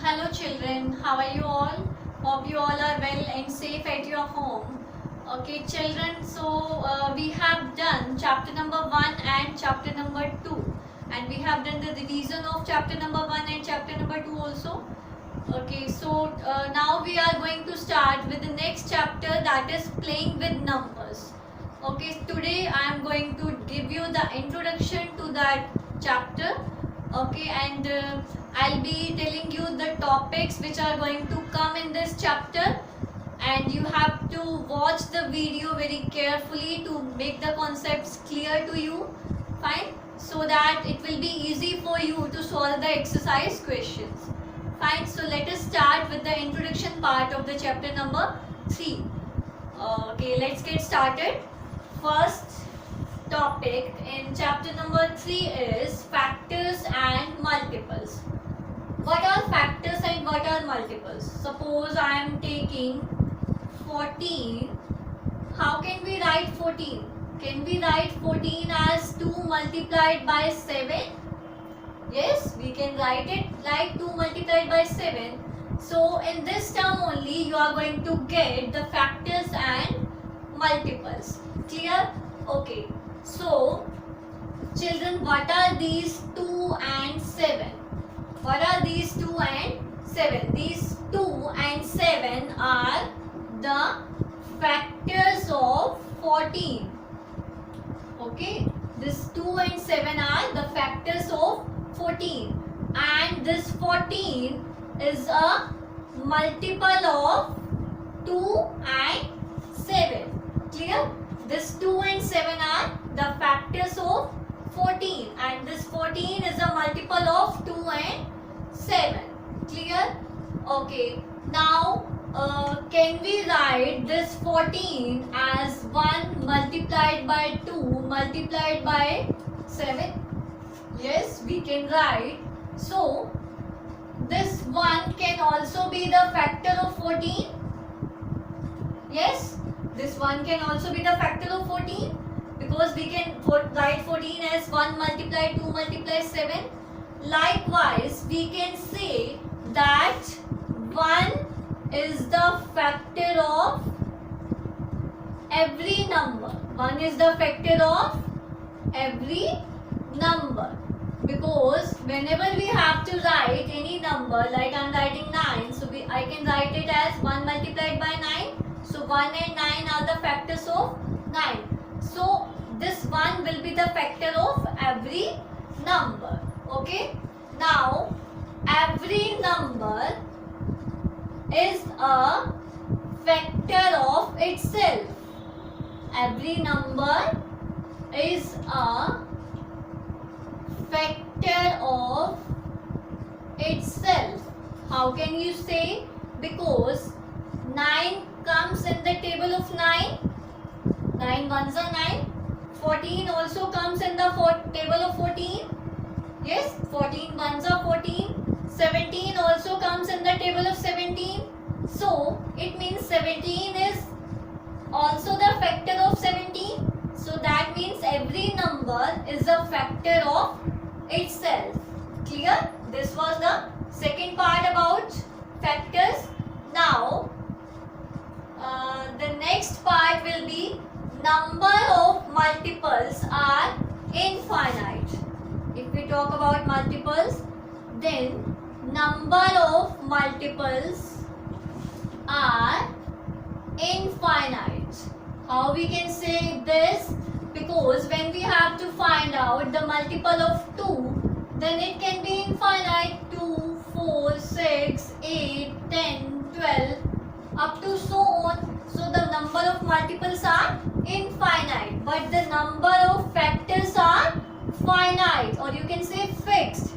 Hello children, how are you all? Hope you all are well and safe at your home. Okay children, so we have done chapter number 1 and chapter number 2, and we have done the revision of chapter number 1 and chapter number 2 also. Okay, so now we are going to start with the next chapter, that is playing with numbers. Okay, today I am going to give you the introduction to that chapter. Okay, and I'll be telling you the topics which are going to come in this chapter, and you have to watch the video very carefully to make the concepts clear to you. Fine, so that it will be easy for you to solve the exercise questions. Fine, so let us start with the introduction part of the chapter number 3. Okay, let's get started. First topic in chapter number 3 is factors and multiples. What are factors and what are multiples? Suppose I am taking 14. How can we write 14? Can we write 14 as 2 multiplied by 7? Yes, we can write it like 2 multiplied by 7. So in this term only you are going to get the factors and multiples. Clear? Okay. So children, what are these 2 and 7? What are these 2 and 7? These 2 and 7 are the factors of 14. Okay, this 2 and 7 are the factors of 14, and this 14 is a multiple of 2 and 7. Clear? This 2 and 7 are the factors of 14, and this 14 is a multiple of 2 and 7. Clear? Okay. Now can we write this 14 as 1 multiplied by 2 multiplied by 7? Yes, we can write. So this 1 can also be the factor of 14. Yes, this 1 can also be the factor of 14, because we can write 14 as 1 multiplied 2 multiplied 7. Likewise, we can say that 1 is the factor of every number. 1 is the factor of every number, because whenever we have to write any number, like I am writing 9, so I can write it as 1 multiplied by 9. So 1 and 9 are the factors of 9. So this 1 will be the factor of every number. Okay. Now every number is a factor of itself. Every number is a factor of itself. How can you say? Because 9 comes in the table of 9. 9 ones are 9. 14 also comes in the table of 14. Yes, 14 ones are 14. 17 also comes in the table of 17. So it means 17 is also the factor of 17. So that means every number is a factor of itself. Clear? This was the second part about factors. Now the next part will be number of multiples are infinite. If we talk about multiples, then number of multiples are infinite. How we can say this? Because when we have to find out the multiple of 2, then it can be infinite. 2, 4, 6, 8, 10, 12, up to so on. So the number of multiples are infinite, but the number of factors are finite, or you can say fixed.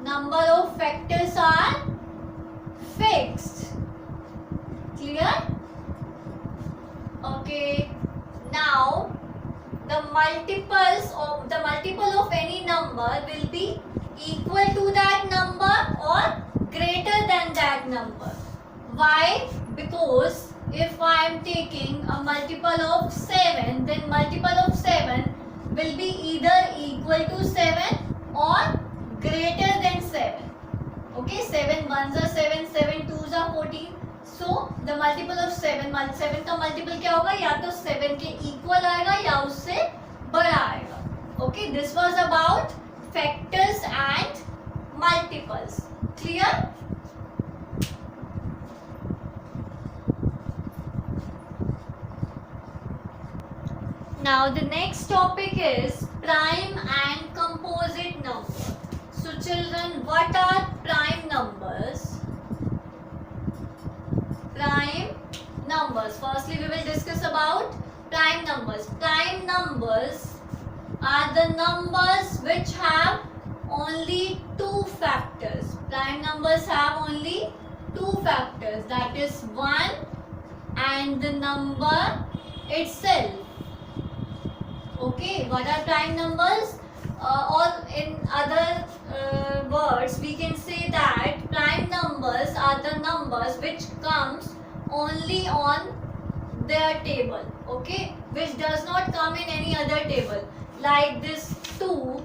Number of factors are fixed. Clear? Okay. Now the multiple of any number will be equal to that number or greater than that number. Why? Because if I am taking a multiple of 7, then multiple of 7 will be either equal to 7 or greater than 7. Okay. Okay, 7 ones are 7, 7 twos are 14. So the multiple of 7, 7 का multiple क्या होगा? या तो 7 के equal आएगा या उससे बड़ा आएगा. Okay, this was about factors and multiples. Clear? Now the next topic is prime and composite number. So children, what are prime numbers? Prime numbers. Firstly, we will discuss about prime numbers. Prime numbers are the numbers which have only two factors. Prime numbers have only two factors, that is 1 and the number itself. Okay, what are prime numbers? Or in other words, we can say that prime numbers are the numbers which comes only on their table. Okay, which does not come in any other table. Like this 2,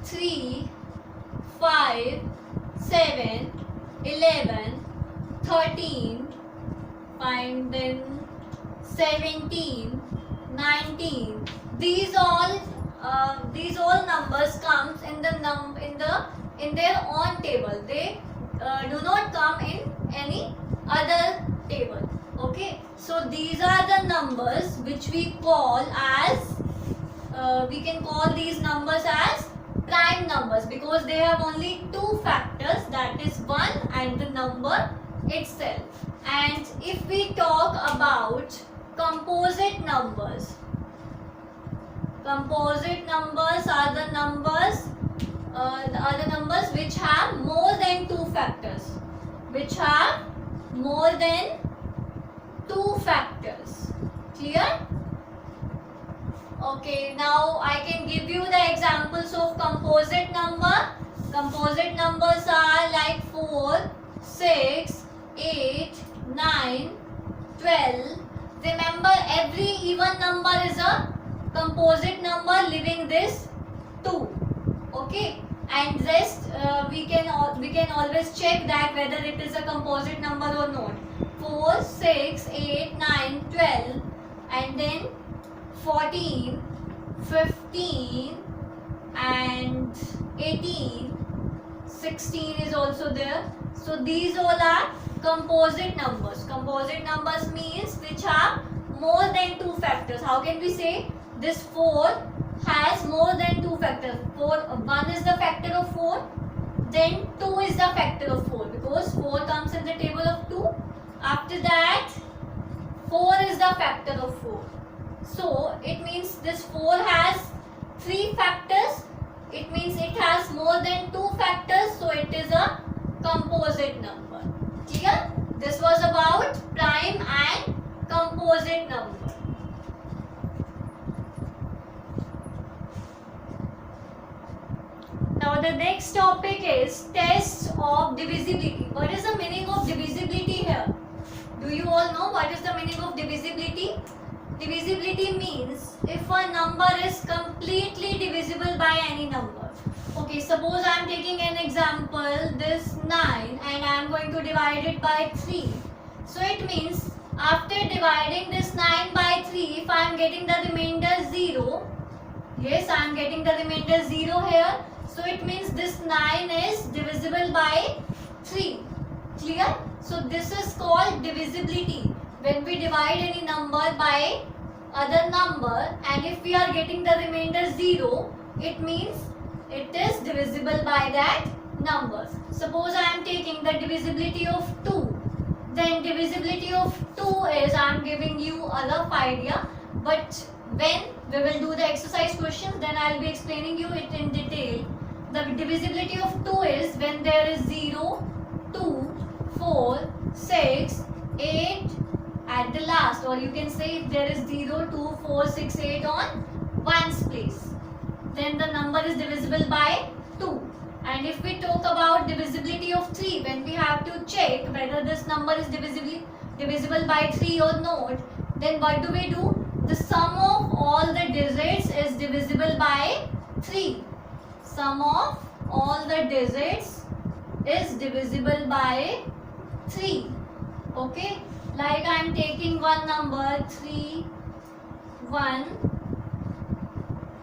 3, 5, 7, 11, 13, and then 17, 19. These all numbers comes in their own table. They do not come in any other table. Okay, so these are the numbers which we call as we can call these numbers as prime numbers because they have only two factors, that is 1 and the number itself. And if we talk about composite numbers, composite numbers are the numbers which have more than two factors, which have more than two factors. Clear? Okay, now I can give you the examples of composite number. Composite numbers are like 4, 6, 8, 9, 12. Remember, every even number is a composite number leaving this 2. Okay, and rest we can always check that whether it is a composite number or not. 4, 6, 8, 9, 12, and then 14, 15, and 18, 16 is also there. So these all are composite numbers. Composite numbers means which have more than two factors. How can we say this 4 has more than two factors? 1 is the factor of 4, then 2 is the factor of 4 because 4 comes in the table of 2. After that 4 is the factor of 4. So it means this 4 has 3 factors. It means it has more than 2 factors. So it is a composite number. Clear? This was about prime and composite number. Now the next topic is tests of divisibility. What is the meaning of divisibility here? Do you all know what is the meaning of divisibility? Divisibility means if a number is completely divisible by any number. Okay, suppose I am taking an example, this 9, and I am going to divide it by 3. So it means after dividing this 9 by 3, if I am getting the remainder 0, yes, I am getting the remainder 0 here. So it means this 9 is divisible by 3. Clear? So this is called divisibility. When we divide any number by other number and if we are getting the remainder 0, it means it is divisible by that number. Suppose I am taking the divisibility of 2. Then divisibility of 2 is, I am giving you a rough idea, but when we will do the exercise questions, then I will be explaining you it in detail. The divisibility of 2 is when there is 0, 2, 4, 6, 8 at the last, or you can say if there is 0, 2, 4, 6, 8 on ones place, then the number is divisible by 2. And if we talk about divisibility of 3, when we have to check whether this number is divisible by 3 or not, then what do we do? The sum of all the digits is divisible by 3. Sum of all the digits is divisible by 3. Okay, like I am taking one number 3, 1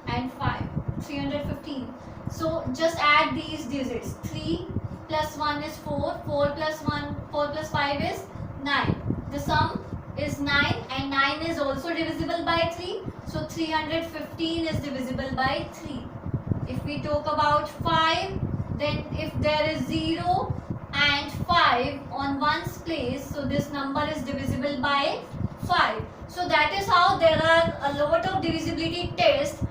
and 5, 315. So just add these digits. 3 plus 1 is 4, 4 plus 1, 4 plus 5 is 9. The sum is 9 and 9 is also divisible by 3. So 315 is divisible by 3. If we talk about 5, then if there is 0 and 5 on one's place, so this number is divisible by 5. So that is how there are a lot of divisibility tests.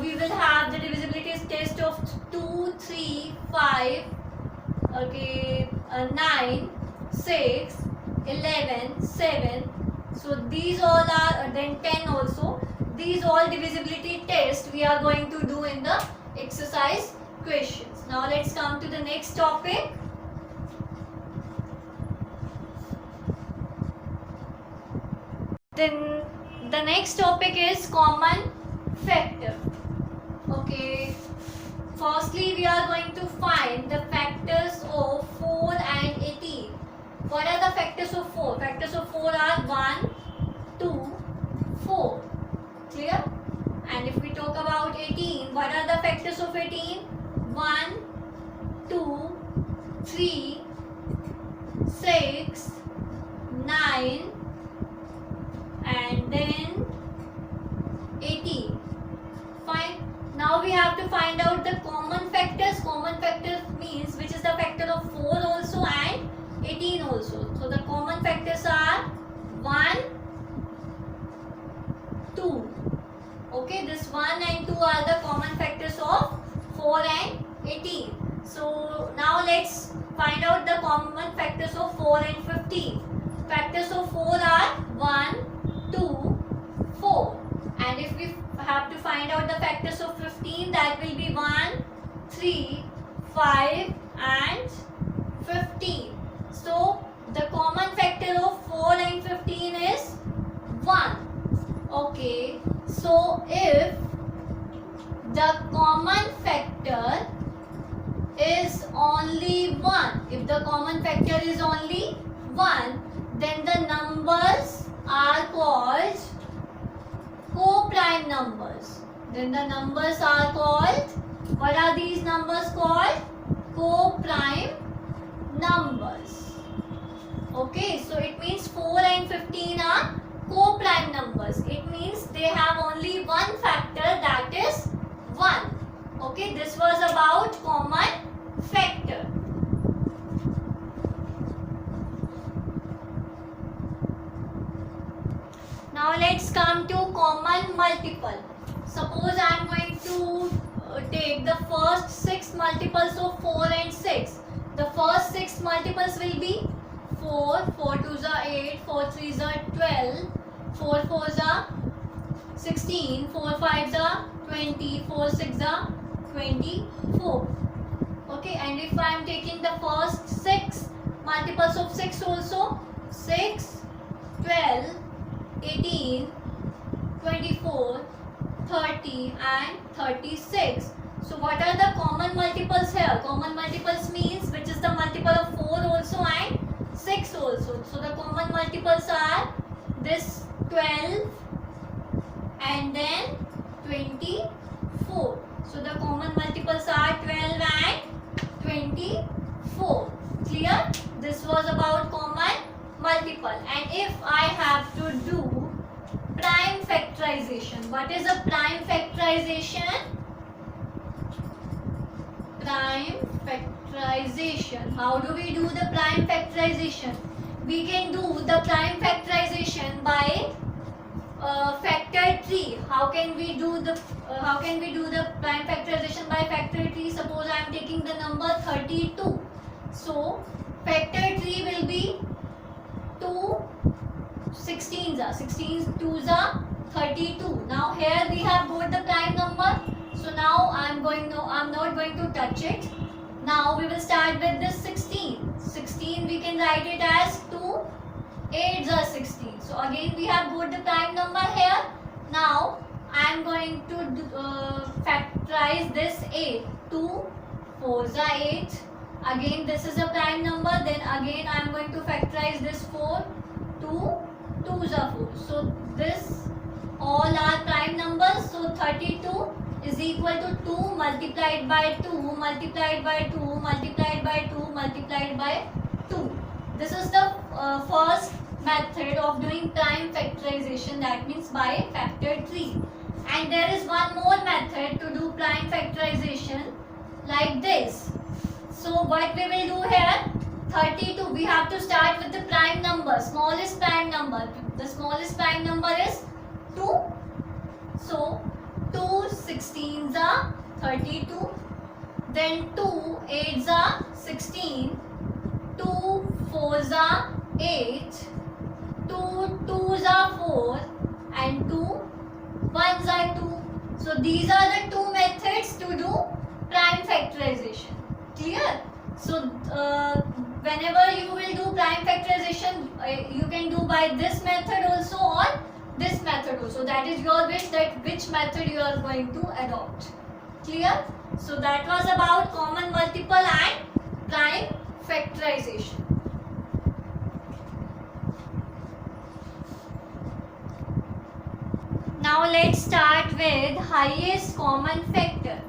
We will have the divisibility test of 2, 3, 5, okay, 9, 6, 11, 7. So these all are, then 10 also. These all divisibility tests we are going to do in the exercise questions. Now let's come to the next topic. Then the next topic is common factor. Okay, firstly we are going to find the factors of 4 and 18. What are the factors of 4? Factors of 4 are 1, 2, 4. Clear? And if we talk about 18, what are the factors of 18? 1, 2, 3, 6, 9 and then 18. Fine. Now we have to find out the common factors. Common factor means which is the factor of 4 also and 18 also. So the common factors are 1, 2. Okay, this 1 and 2 are the common factors of 4 and 18. So now let's find out the common factors of 4 and 15. Factors of 4 are 1, 2, 4. And if we have to find out the factors of 15, that will be 1, 3, 5 and 15. So the common factor of 4 and 15 is 1. Okay, so if the common factor is only 1, if the common factor is only 1, then the numbers are called co-prime numbers. Then the numbers are called, what are these numbers called? Co-prime numbers. Okay, so it means 4 and 15 are co-prime numbers. It means they have only one factor, that is 1. Okay, this was about common factor. Now let's come to common multiple. Suppose I am going to take the first 6 multiples of 4 and 6. The first 6 multiples will be 4, 4 2s are 8, 4 3s are 12, 4 4s are 16, 4 5s are 20, 4 6s are 24. Okay, and if I am taking the first 6 multiples of 6 also, 6, 12, 18, 24, 30 and 36. So what are the common multiples here? Common multiples means which is the multiple of 4 also and 6 also. So the common multiples are this 12 and then 24. So the common multiples are 12 and 24. Clear? This was about common multiple. And if I have to do prime factorization, what is a prime factorization? Prime factorization. How do we do the prime factorization? We can do the prime factorization by factor tree. How can we do the prime factorization by factor tree? Suppose I am taking the number 32. So factor tree will be 2 16s are 16 2s are 32. Now here we have got the prime number. So now I'm not going to touch it. Now we will start with this 16. 16 we can write it as 2 8s are 16. So again we have got the prime number here. Now I am going to factorize this 8. 2 4s are 8, Again this is a prime number, then again I am going to factorize this 4. 2 2s are 4. So this all are prime numbers. So 32 is equal to 2 multiplied by 2 multiplied by 2 multiplied by 2 multiplied by 2. This is the first method of doing prime factorization, that means by factor 3. And there is one more method to do prime factorization like this. So what we will do here, 32, we have to start with the prime number, smallest prime number. The smallest prime number is 2. So 2 16s are 32. Then 2 8s are 16. 2 4s are 8. 2 2s are 4. And 2 1s are 2. So these are the two methods to do prime factorization. Clear? So whenever you will do prime factorization, you can do by this method also or this method also. That is your wish, that which method you are going to adopt. Clear? So that was about common multiple and prime factorization. Now let's start with highest common factor.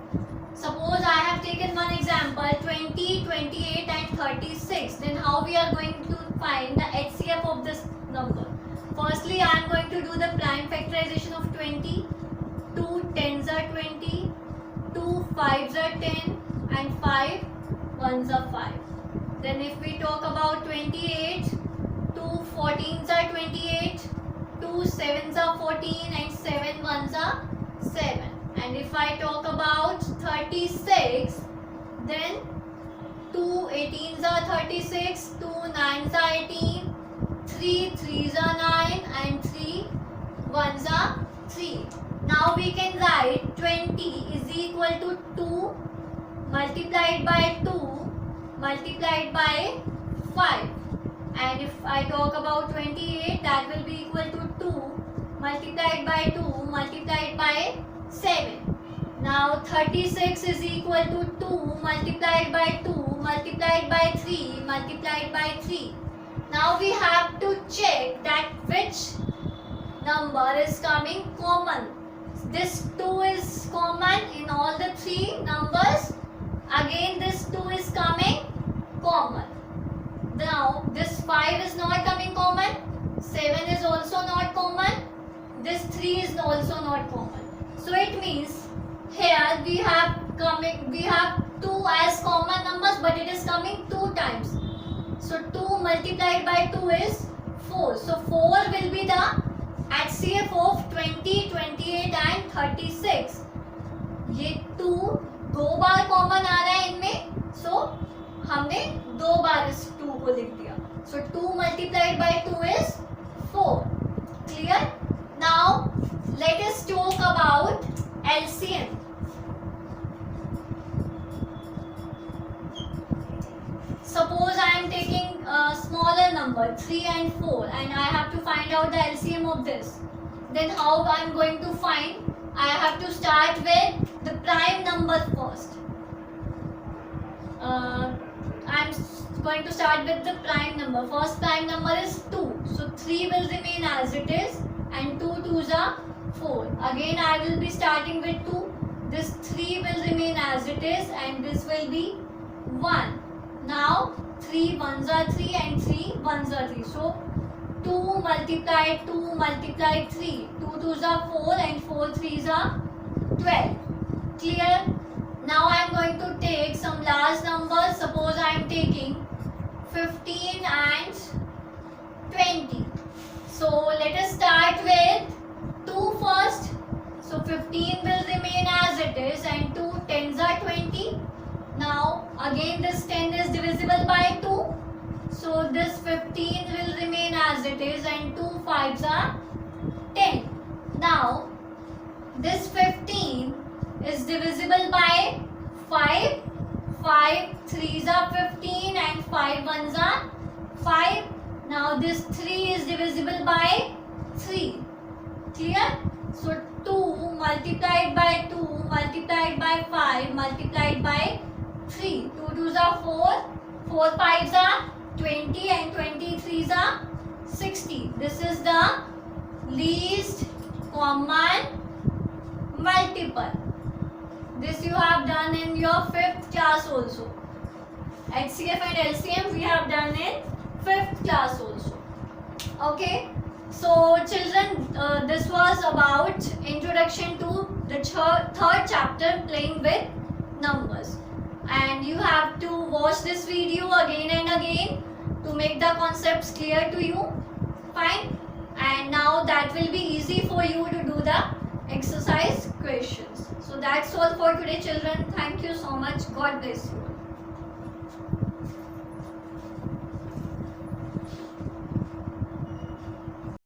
Suppose I have taken one example, 20, 28 and 36. Then how we are going to find the HCF of this number? Firstly, I am going to do the prime factorization of 20. 2 10s are 20, 2 5s are 10 and 5 1s are 5. Then if we talk about 28, 2 14s are 28, 2 7s are 14 and 7 1s are 7. And if I talk about 36, then 2 18s are 36, 2 9s are 18, 3 3s are 9 and 3 1s are 3. Now we can write 20 is equal to 2 multiplied by 2 multiplied by 5. And if I talk about 28, that will be equal to 2 multiplied by 2 multiplied by 7. Now 36 is equal to 2 multiplied by 2 multiplied by 3 multiplied by 3. Now we have to check that which number is coming common. This 2 is common in all the three numbers. Again this 2 is coming common. Now this 5 is not coming common. 7 is also not common. This 3 is also not common. So it means here we have 2 as common numbers, but it is coming 2 times. So 2 multiplied by 2 is 4. So 4 will be the HCF of 20, 28 and 36. ये 2 दो बार common आ रहा है इनमें, so हमने 2 बार इस 2 को लिख दिया. So 2 multiplied by 2 is 4. Clear? Now let us talk about LCM. Suppose I am taking a smaller number 3 and 4 and I have to find out the LCM of this. Then how I am going to find? I have to start with the prime number first. I am going to start with the prime number. First prime number is 2. So 3 will remain as it is and 2 2s are 4. Again I will be starting with 2. This 3 will remain as it is and this will be 1. Now 3 1s are 3 and 3 1s are 3. So 2 multiplied 2 multiplied 3. 2 2s are 4 and 4 3s are 12. Clear? Now I am going to take some large numbers. Suppose I am taking 15 and 20. So let us start with 2 first. So 15 will remain as it is and 2 10s are 20. Now again this 10 is divisible by 2. So this 15 will remain as it is and 2 5s are 10. Now this 15 is divisible by 5. 5 3s are 15 and 5 1s are 5. Now this 3 is divisible by 3. Clear? So 2 multiplied by 2 multiplied by 5 multiplied by 3. 2 2s are 4. 4 5s are 20 and 23s are 60. This is the least common multiple. This you have done in your 5th class also. HCF and LCM we have done in 5th class also. Okay. So children, this was about introduction to the third chapter, playing with numbers, and you have to watch this video again and again to make the concepts clear to you. Fine. And now that will be easy for you to do the exercise questions. So that's all for today, children. Thank you so much. God bless you.